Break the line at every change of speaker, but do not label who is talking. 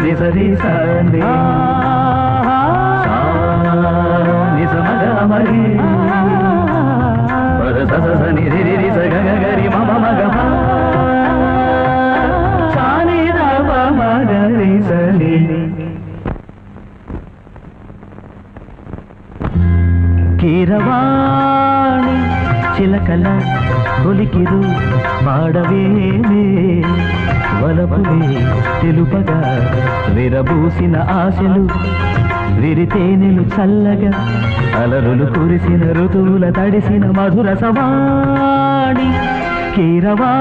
నిసరి సరి నిసమగమరి పద సస నిరి సగగరి మమ మగ సాని రవ మగరి సని కీరవాణి చిలకల కొలికిరు వాడవేమే వలపువే తెలుపగా విరబూసిన ఆశలు విరితేనెలు చల్లగా అలరులు కురిసిన ఋతువుల తడిసిన మధుర సవాణి కీరవా